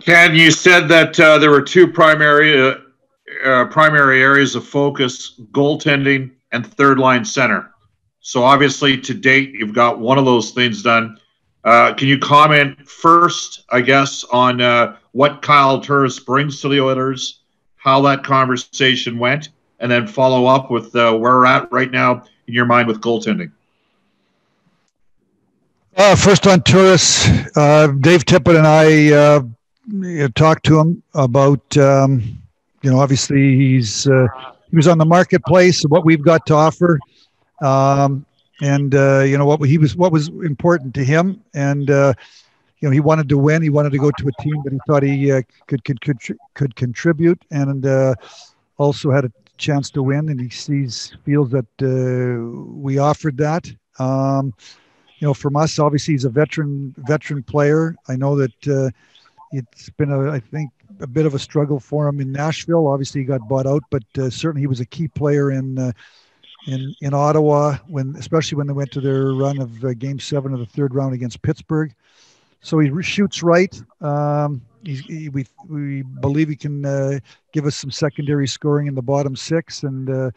Ken, you said that there were two primary areas of focus: goaltending and third line center. So obviously, to date, you've got one of those things done. Can you comment first, I guess, on what Kyle Turris brings to the Oilers, how that conversation went, and then follow up with where we're at right now in your mind with goaltending? First on Turris, Dave Tippett and I talked to him about, obviously he was on the marketplace, what we've got to offer, and what was important to him, and he wanted to win. He wanted to go to a team that he thought he could contribute, and also had a chance to win. And he feels that we offered that. From us, obviously he's a veteran player. I know that it's been I think a bit of a struggle for him in Nashville. Obviously he got bought out, but certainly he was a key player in Ottawa, especially when they went to their run of Game 7 of the third round against Pittsburgh. So he shoots right. We believe he can give us some secondary scoring in the bottom six, and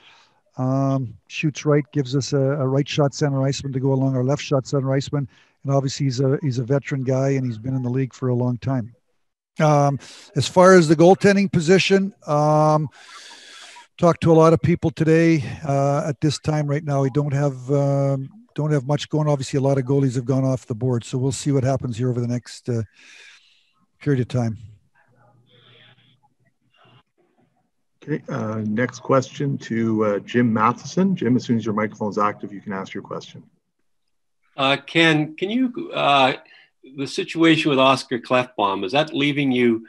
shoots right, gives us a right shot center iceman to go along our left shot center iceman. And obviously he's a veteran guy, and he's been in the league for a long time. As far as the goaltending position, talked to a lot of people today. At this time right now, we don't have much going. Obviously, a lot of goalies have gone off the board, so we'll see what happens here over the next period of time. Okay, next question to Jim Matheson. Jim, as soon as your microphone's active, you can ask your question. Ken, can you, the situation with Oscar Klefbom, is that leaving you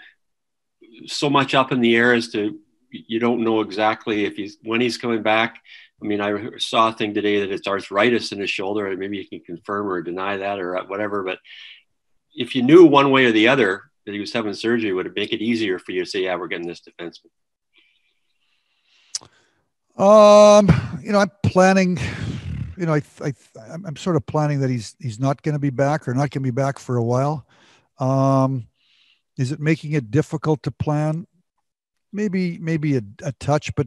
so much up in the air as to you don't know exactly when he's coming back? I mean, I saw a thing today that it's arthritis in his shoulder, and maybe you can confirm or deny that or whatever. But if you knew one way or the other that he was having surgery, would it make it easier for you to say, yeah, we're getting this defenseman? I'm planning, I'm sort of planning that he's not going to be back, or not going to be back for a while. Is it making it difficult to plan? Maybe a touch, but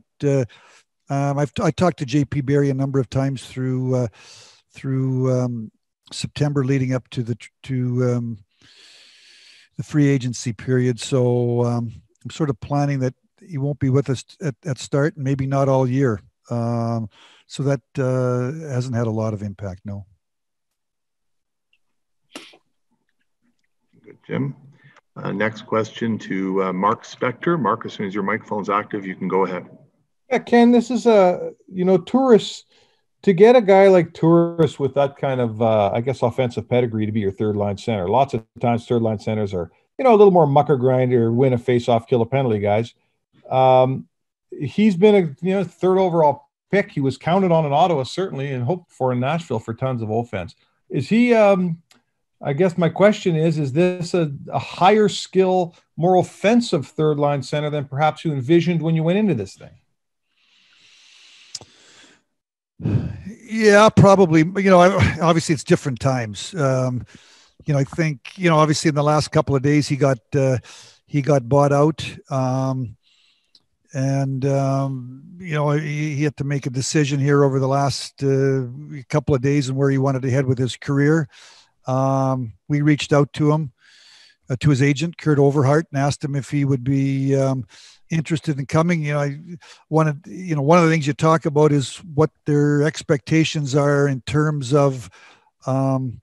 I talked to JP Barry a number of times through September leading up to the free agency period. So I'm sort of planning that he won't be with us at start, and maybe not all year. So that hasn't had a lot of impact, no. Good, Jim. Next question to Mark Spector. Mark, as soon as your microphone's active, you can go ahead. Yeah, Ken, this is Turris. To get a guy like Turris with that kind of, offensive pedigree to be your third line center. Lots of times third line centers are, a little more mucker grinder, win a face-off, kill a penalty guys. He's been a third overall pick. He was counted on in Ottawa, certainly, and hoped for in Nashville for tons of offense. Is he, I guess my question is this a higher skill, more offensive third line center than perhaps you envisioned when you went into this thing? Yeah, probably. Obviously it's different times. I think, obviously in the last couple of days he got bought out. He had to make a decision here over the last couple of days on where he wanted to head with his career. We reached out to him, to his agent, Kurt Overhart, and asked him if he would be interested in coming. One of the things you talk about is what their expectations are in terms of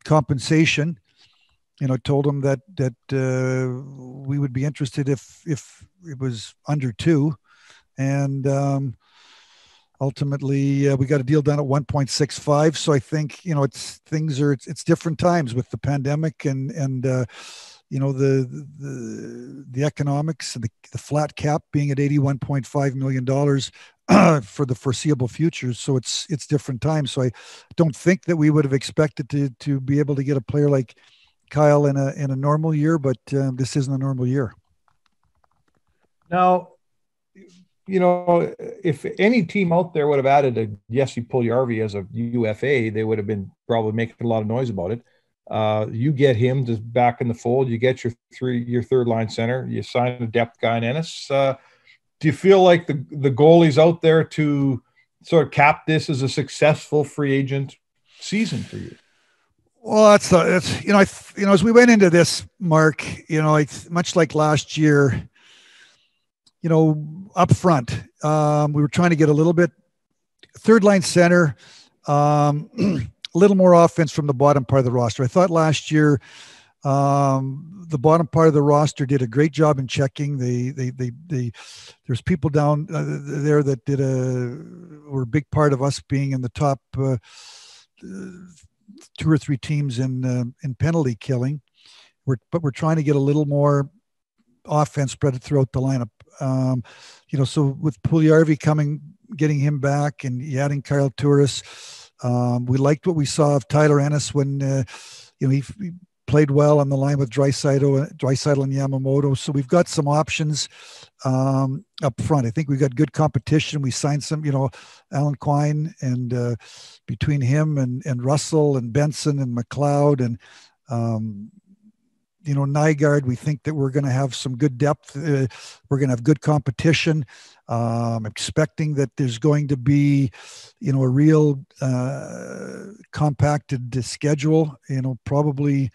compensation. Told him that we would be interested if it was under 2. And ultimately, we got a deal done at 1.65. So I think it's different times with the pandemic and the economics and the flat cap being at $81.5 million for the foreseeable future. So it's different times. So I don't think that we would have expected to be able to get a player like Kyle in a normal year, but this isn't a normal year. Now, if any team out there would have added a Jesse Puljujarvi as a UFA, they would have been probably making a lot of noise about it. You get him to back in the fold. You get your third line center. You sign a depth guy in Ennis. Do you feel like the goalie's out there to sort of cap this as a successful free agent season for you? Well, that's as we went into this, Mark, much like last year, up front, we were trying to get a little bit third line center, a little more offense from the bottom part of the roster. I thought last year, the bottom part of the roster did a great job in checking. There's people down there that were a big part of us being in the top 2 or 3 teams in penalty killing. But we're trying to get a little more offense spread throughout the lineup. So with Puljujarvi getting him back and adding Kyle Turris, we liked what we saw of Tyler Ennis when he played well on the line with Draisaitl and Yamamoto. So we've got some options up front. I think we've got good competition. We signed some, Alan Quine, and between him and Russell and Benson and McLeod and Nygaard, we think that we're going to have some good depth. We're going to have good competition. Expecting that there's going to be, a real compacted schedule, probably,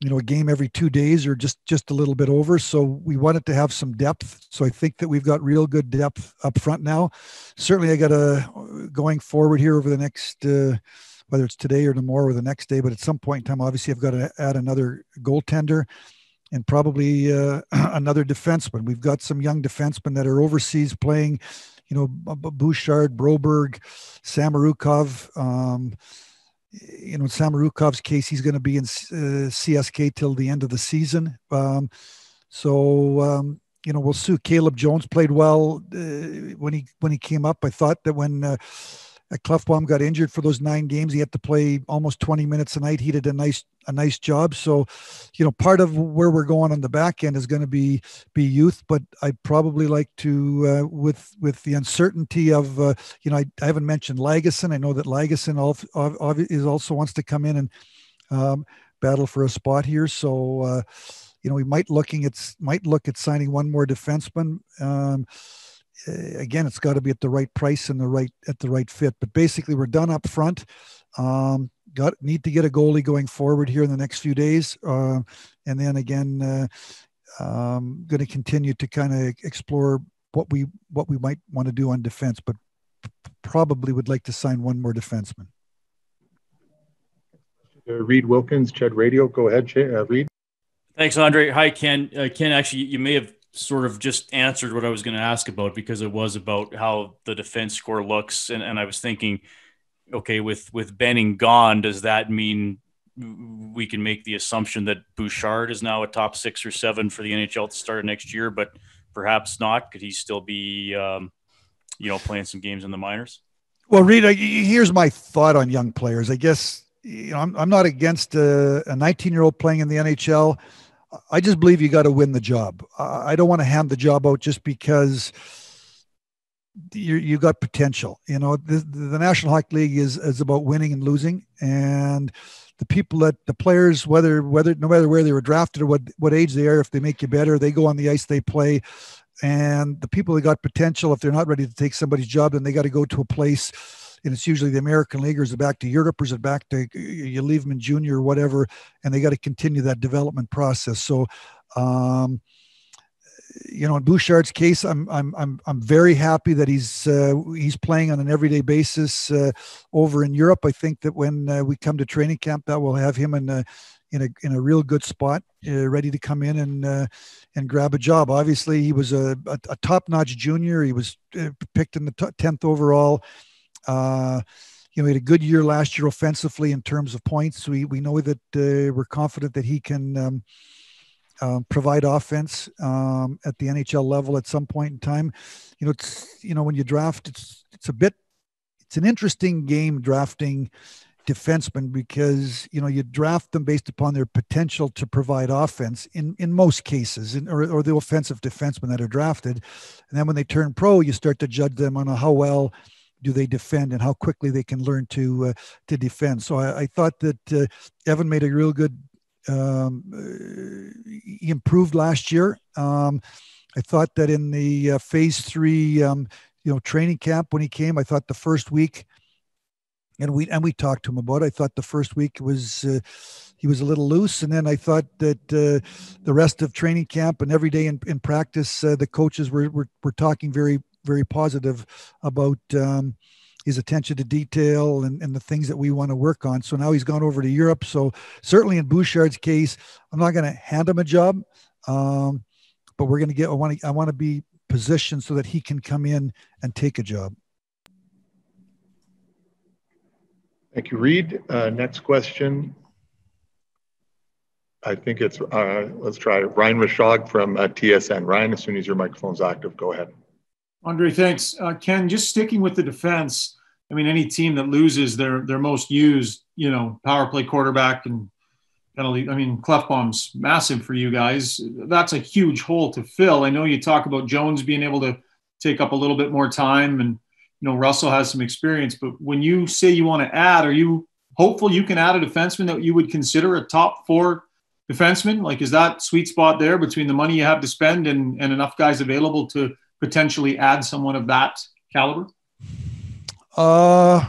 a game every 2 days or just a little bit over. So we wanted to have some depth. So I think that we've got real good depth up front now. Certainly I got going forward here over the next, whether it's today or tomorrow or the next day, but at some point in time, obviously I've got to add another goaltender and probably another defenseman. We've got some young defensemen that are overseas playing, Bouchard, Broberg, Samorukov. In Samarukov's case, he's going to be in CSK till the end of the season. We'll see. Caleb Jones played well when he came up. I thought that when Klefbom got injured for those 9 games, he had to play almost 20 minutes a night. He did a nice job. So, part of where we're going on the back end is going to be youth, but I'd probably like to, with the uncertainty of, I haven't mentioned Lagesson. I know that Lagesson also wants to come in and battle for a spot here. So, we might look at signing one more defenseman. Again, it's got to be at the right price and at the right fit. But basically, we're done up front. Need to get a goalie going forward here in the next few days, and then again, going to continue to kind of explore what we might want to do on defense. But probably would like to sign one more defenseman. Reed Wilkins, Ched Radio. Go ahead, Reed. Thanks, Andre. Hi, Ken. Ken, actually, you may have sort of just answered what I was going to ask about, because it was about how the defense score looks. And I was thinking, okay, with Benning gone, does that mean we can make the assumption that Bouchard is now a top 6 or 7 for the NHL to start next year, but perhaps not? Could he still be, playing some games in the minors? Well, Reed, here's my thought on young players. I guess, I'm not against a 19-year-old playing in the NHL. I just believe you got to win the job. I don't want to hand the job out just because you got potential. The National Hockey League is about winning and losing, and the players, whether no matter where they were drafted or what age they are, if they make you better, they go on the ice, they play. And the people that got potential, if they're not ready to take somebody's job, then they got to go to a place. And it's usually the American League, or is it back to Europe, or is it back to, you leave them in junior or whatever, and they got to continue that development process. So, in Bouchard's case, I'm very happy that he's playing on an everyday basis over in Europe. I think that when we come to training camp, that will have him in a real good spot, ready to come in and grab a job. Obviously, he was a top-notch junior. He was picked in the 10th overall. He had a good year last year offensively in terms of points. We know that we're confident that he can provide offense at the NHL level at some point in time. When you draft, it's an interesting game drafting defensemen, because you draft them based upon their potential to provide offense in most cases, or the offensive defensemen that are drafted, and then when they turn pro, you start to judge them on how well do they defend and how quickly they can learn to defend. So I thought that Evan made a real good. He improved last year. I thought that in the phase 3, training camp when he came, I thought the first week, and we talked to him about it, I thought the first week was he was a little loose, and then I thought that the rest of training camp and every day in practice, the coaches were talking very, very positive about his attention to detail and the things that we want to work on. So now he's gone over to Europe. So certainly in Bouchard's case, I'm not going to hand him a job, but we're going to I want to be positioned so that he can come in and take a job. Thank you, Reed. Next question. I think it's, let's try Ryan Rashog from TSN. Ryan, as soon as your microphone's active, go ahead. Andre, thanks. Ken, just sticking with the defense, I mean, any team that loses their most used, power play quarterback and penalty, I mean, Klefbom's massive for you guys. That's a huge hole to fill. I know you talk about Jones being able to take up a little bit more time, and, Russell has some experience, but when you say you want to add, are you hopeful you can add a defenseman that you would consider a top 4 defenseman? Like, is that sweet spot there between the money you have to spend and enough guys available to potentially add someone of that caliber? I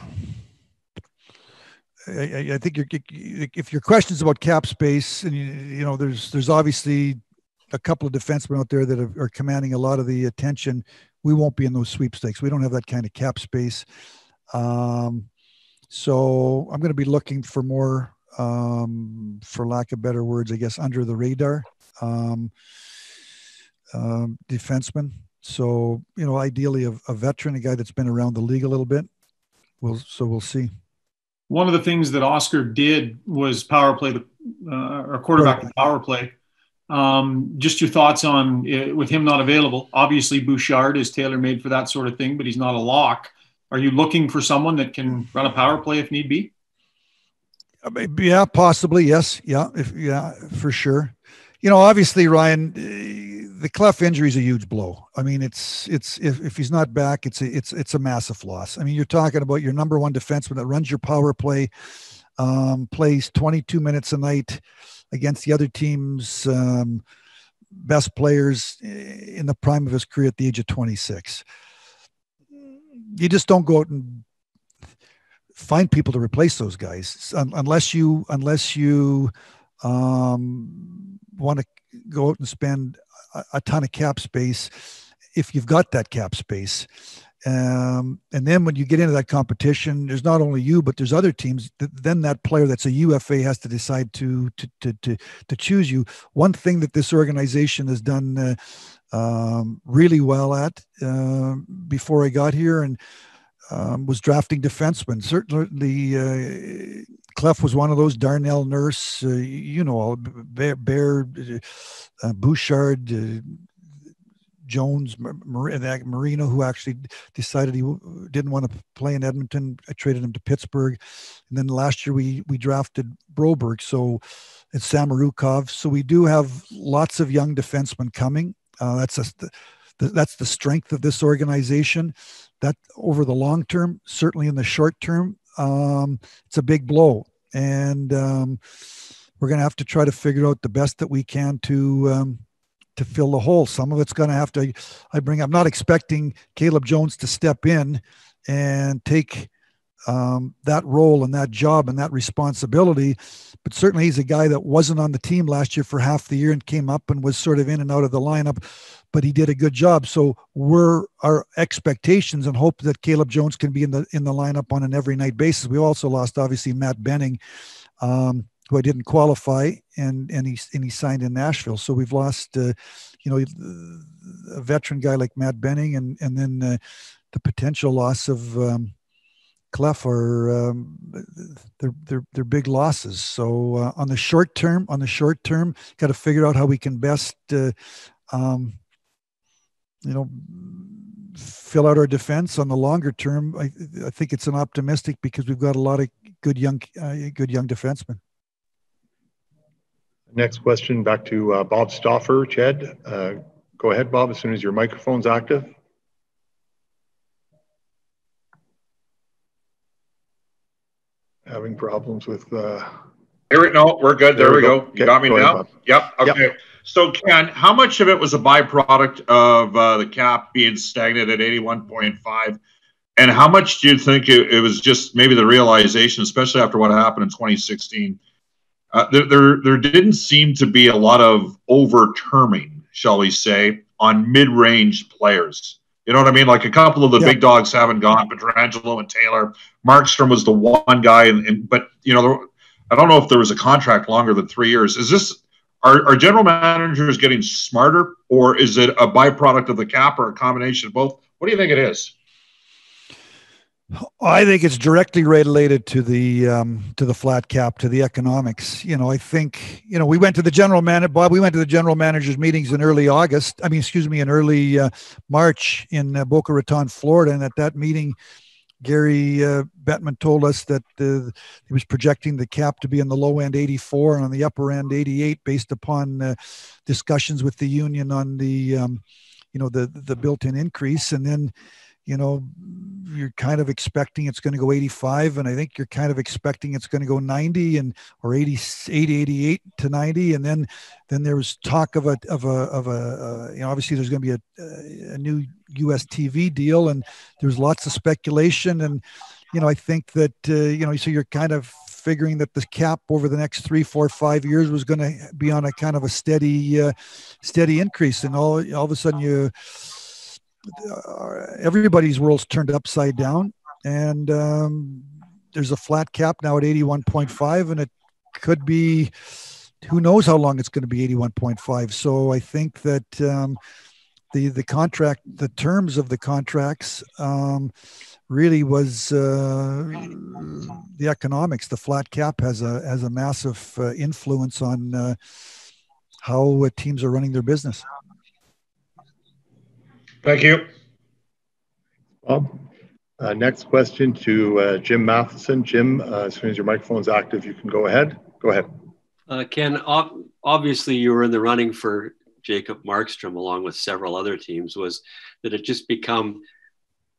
think if your question's about cap space, and there's obviously a couple of defensemen out there that are commanding a lot of the attention. We won't be in those sweepstakes. We don't have that kind of cap space. So I'm going to be looking for more, for lack of better words, I guess, under the radar defenseman. So, ideally a veteran, a guy that's been around the league a little bit. We'll see. One of the things that Oscar did was power play, or quarterback the power play. Just your thoughts on with him not available. Obviously, Bouchard is tailor-made for that sort of thing, but he's not a lock. Are you looking for someone that can run a power play if need be? Yeah, possibly. Yes. Yeah. For sure. Obviously, Ryan, the Clef injury is a huge blow. I mean, it's if he's not back, it's a massive loss. I mean, you're talking about your number 1 defenseman that runs your power play, plays 22 minutes a night against the other team's best players in the prime of his career at the age of 26. You just don't go out and find people to replace those guys unless you want to go out and spend a ton of cap space if you've got that cap space. And then when you get into that competition, there's not only you, but there's other teams. Then that player that's a UFA has to decide to choose you. One thing that this organization has done really well at before I got here and was drafting defensemen. Certainly, Clef was one of those. Darnell Nurse, Bear, Bouchard, Jones, Marino, who actually decided he didn't want to play in Edmonton. I traded him to Pittsburgh. And then last year we drafted Broberg. So it's Samorukov. So we do have lots of young defensemen coming. That's the strength of this organization. That over the long term, certainly in the short term, it's a big blow. And we're going to have to try to figure out the best that we can to fill the hole. Some of it's going to have to, I'm not expecting Caleb Jones to step in and take that role and that job and that responsibility, but certainly he's a guy that wasn't on the team last year for half the year and came up and was sort of in and out of the lineup, but he did a good job. So our expectations and hope that Caleb Jones can be in the lineup on an every night basis. We also lost obviously Matt Benning, who I didn't qualify, and he signed in Nashville. So we've lost, a veteran guy like Matt Benning, and then the potential loss of Clef are they're big losses. So on the short term, got to figure out how we can best, fill out our defense. On the longer term, I think it's an optimistic because we've got a lot of good young defensemen. Next question back to Bob Stauffer. Ched, go ahead, Bob, as soon as your microphone's active. having problems with. No, we're good. There we go. You got me now? Yep. Okay. Yep. So, Ken, how much of it was a byproduct of the cap being stagnant at 81.5? And how much do you think it was just maybe the realization, especially after what happened in 2016? There didn't seem to be a lot of over-terming, shall we say, on mid-range players. You know what I mean? Like a couple of the big dogs haven't gone, Petrangelo and Taylor. Markstrom was the one guy, but you know, I don't know if there was a contract longer than 3 years. Is this are general managers getting smarter, or is it a byproduct of the cap, or a combination of both? What do you think it is? I think it's directly related to the flat cap, to the economics. You know, I think, you know, we went to the general managers meetings in early August. In early March in Boca Raton, Florida. And at that meeting, Gary Bettman told us that he was projecting the cap to be on the low end 84 and on the upper end 88, based upon discussions with the union on the built-in increase. And then, you know, you're kind of expecting it's going to go 85, and I think you're kind of expecting it's going to go 90 or 88 to 90, and then there was talk of a obviously there's going to be a new U.S. TV deal, and there's lots of speculation, and you know, I think that so you're kind of figuring that the cap over the next 3, 4, 5 years was going to be on a kind of a steady increase, and all of a sudden everybody's world's turned upside down, and there's a flat cap now at 81.5, and it could be, who knows how long it's going to be 81.5. So I think that the contract, the terms of the contracts really was the economics. The flat cap has a massive influence on how teams are running their business. Thank you. Bob. Next question to Jim Matheson. Jim, as soon as your microphone's active, you can go ahead. Go ahead. Ken, obviously you were in the running for Jacob Markstrom along with several other teams. Was that it just become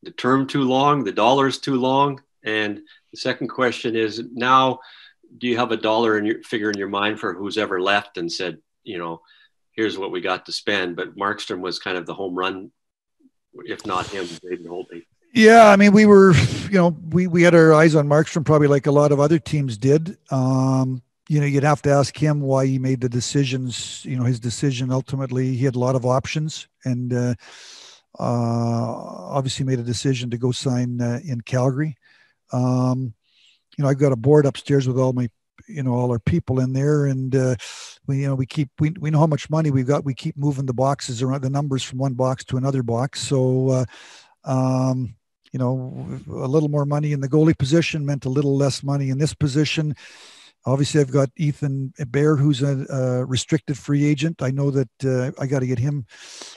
the term too long, the dollars too long? And the second question is, now do you have a dollar figure in your mind for who's ever left and said, you know, here's what we got to spend? But Markstrom was kind of the home run, if not him, David Holtby. Yeah, I mean, we were, you know, we had our eyes on Markstrom probably like a lot of other teams did. You know, you'd have to ask him why he made the decisions. You know, his decision ultimately, he had a lot of options, and obviously made a decision to go sign in Calgary. You know, I've got a board upstairs with all our people in there, and we know how much money we've got. We keep moving the boxes around, the numbers from one box to another box. So, you know, a little more money in the goalie position meant a little less money in this position. Obviously, I've got Ethan Bear, who's a restricted free agent. I know that I got to get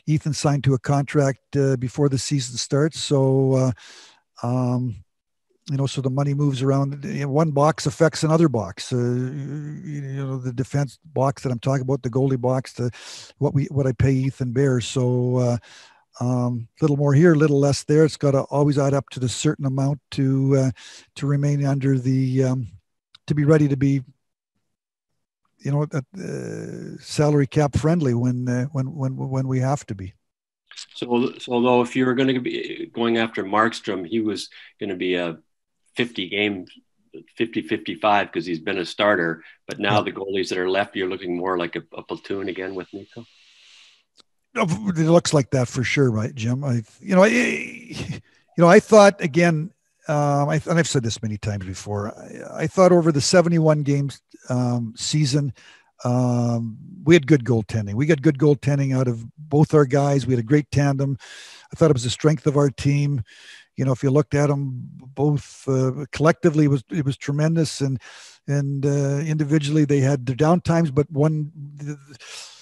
Ethan signed to a contract before the season starts. So, you know, so the money moves around. One box affects another box. You know, the defense box that I'm talking about, the goalie box, what I pay Ethan Bear. So, little more here, a little less there. It's got to always add up to the certain amount to remain under the to be ready to be, you know, salary cap friendly when we have to be. So although if you were going to be going after Markstrom, he was going to be a 50-55 because he's been a starter. But now the goalies that are left, you're looking more like a platoon again with Nico. It looks like that for sure, right, Jim? I thought again. And I've said this many times before. I thought over the 71 games season, we had good goaltending. We got good goaltending out of both our guys. We had a great tandem. I thought it was the strength of our team. You know, if you looked at them both collectively, it was tremendous, and individually they had their down times. But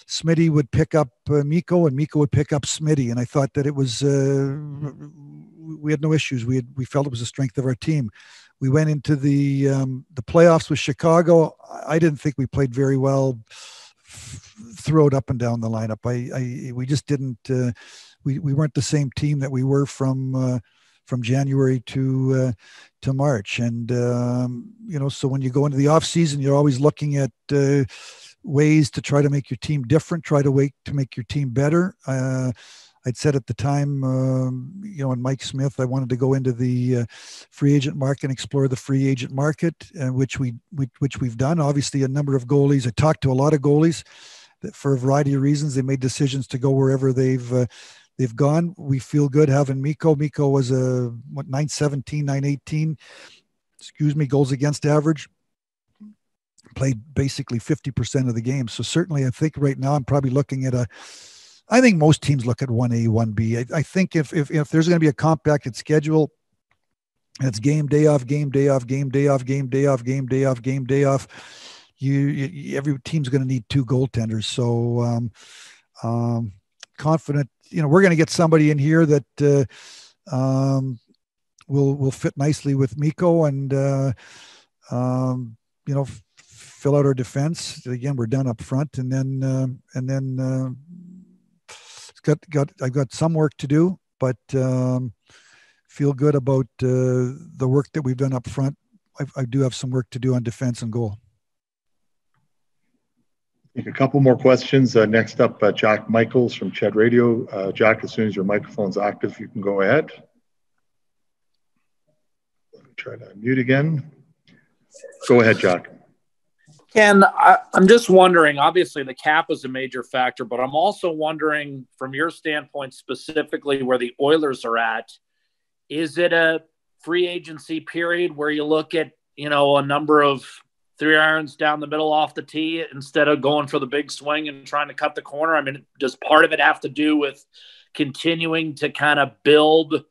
Smitty would pick up Mikko, and Mikko would pick up Smitty, and I thought that it was. We had no issues. We felt it was the strength of our team. We went into the playoffs with Chicago. I didn't think we played very well. Throw it up and down the lineup. We just didn't. We weren't the same team that we were from January to March. And so when you go into the off season, you're always looking at ways to try to make your team different, to make your team better. I'd said at the time, and Mike Smith, I wanted to go into the free agent market and explore the free agent market, which we've done. Obviously, a number of goalies. I talked to a lot of goalies that, for a variety of reasons, they made decisions to go wherever they've gone. We feel good having Mikko. Mikko was a 917, 918, goals against average. Played basically 50% of the game. So certainly, I think right now I'm probably looking at I think most teams look at 1A, 1B. I think if there's going to be a compacted schedule, and it's game day off, game day off, game day off, game day off, game day off, game day off, every team's going to need 2 goaltenders. So confident, we're going to get somebody in here that will fit nicely with Mikko and fill out our defense. Again, we're done up front, and then. I've got some work to do, but feel good about the work that we've done up front. I do have some work to do on defense and goal. Take a couple more questions. Next up, Jack Michaels from Ched Radio. Jack, as soon as your microphone's active, you can go ahead. Let me try to unmute again. Go ahead, Jack. Ken, I'm just wondering, obviously the cap is a major factor, but I'm also wondering from your standpoint specifically where the Oilers are at. Is it a free agency period where you look at, a number of 3 irons down the middle off the tee instead of going for the big swing and trying to cut the corner? I mean, does part of it have to do with continuing to kind of build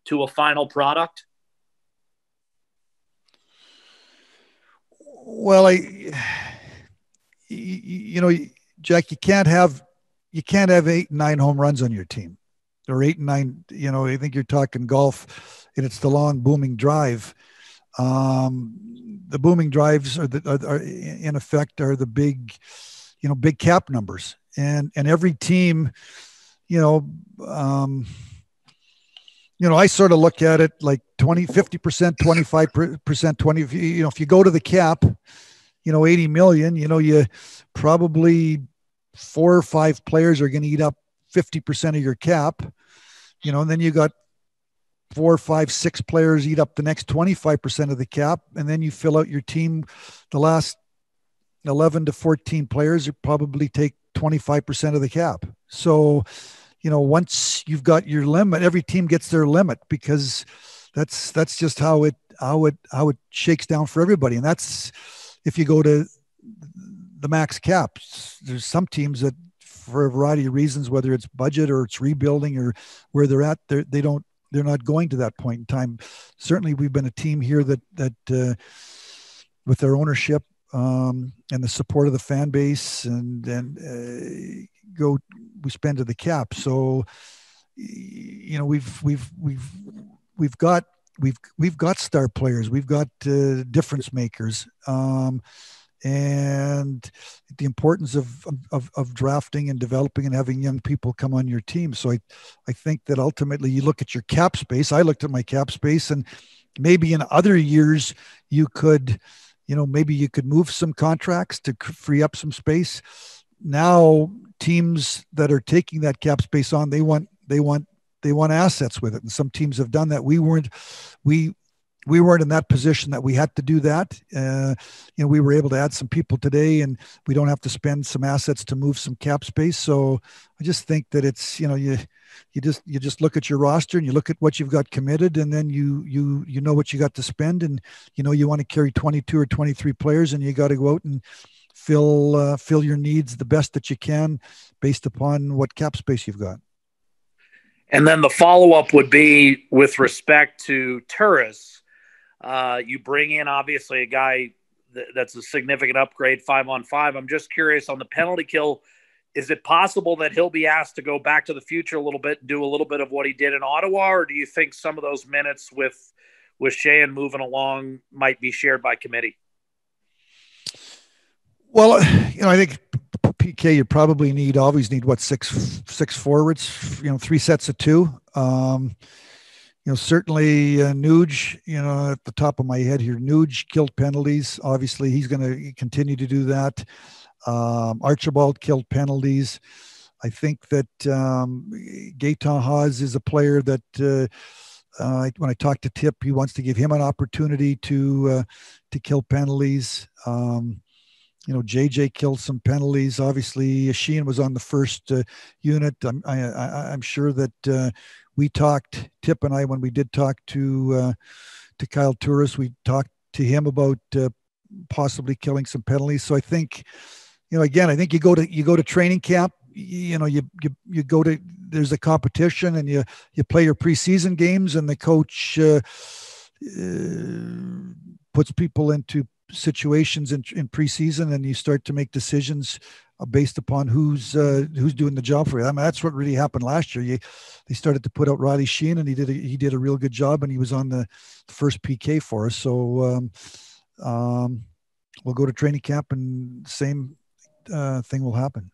to a final product? Well, Jack, you can't have 8 and 9 home runs on your team, or 8 and 9. I think you're talking golf, and it's the long booming drive. The booming drives are in effect are the big cap numbers, and every team, I sort of look at it like 20, 50%, 25%, 20, if you go to the cap, 80 million, you probably 4 or 5 players are going to eat up 50% of your cap, and then you got 4, 5, 6 players eat up the next 25% of the cap. And then you fill out your team. The last 11 to 14 players probably take 25% of the cap. So, once you've got your limit, every team gets their limit, because that's just how it shakes down for everybody. And that's, if you go to the max caps, there's some teams that, for a variety of reasons, whether it's budget or it's rebuilding or where they're at, they're not going to that point in time. Certainly, we've been a team here that with their ownership and the support of the fan base, and we spend to the cap. So, we've got star players, we've got difference makers, and the importance of drafting and developing and having young people come on your team. So I think that ultimately you look at your cap space. I looked at my cap space, and maybe in other years you could, maybe you could move some contracts to free up some space. Now teams that are taking that cap space on, they want assets with it. And some teams have done that. We weren't in that position that we had to do that. We were able to add some people today, and we don't have to spend some assets to move some cap space. So I just think that it's, you just look at your roster and you look at what you've got committed, and then you know what you got to spend, and you want to carry 22 or 23 players, and you got to go out and fill your needs the best that you can based upon what cap space you've got. And then the follow-up would be with respect to Turris. You bring in, obviously, a guy that's a significant upgrade 5-on-5. I'm just curious on the penalty kill. Is it possible that he'll be asked to go back to the future a little bit and do a little bit of what he did in Ottawa? Or do you think some of those minutes with Sheahan moving along might be shared by committee? Well, I think PK, you always need what, six forwards, 3 sets of 2. certainly Nuge, at the top of my head here, Nuge killed penalties. Obviously, he's going to continue to do that. Archibald killed penalties. I think that Gaetan Haas is a player that when I talk to Tip, he wants to give him an opportunity to kill penalties. JJ killed some penalties. Obviously, Sheehan was on the first unit. I'm sure that we talked, Tip and I, when we did talk to Kyle Turris, we talked to him about possibly killing some penalties. So I think, again, I think you go to training camp. You go to, there's a competition, and you play your preseason games, and the coach puts people into situations in preseason, and you start to make decisions based upon who's doing the job for you. I mean, that's what really happened last year. They started to put out Riley Sheehan, and he did a real good job, and he was on the first PK for us. So we'll go to training camp, and same thing will happen.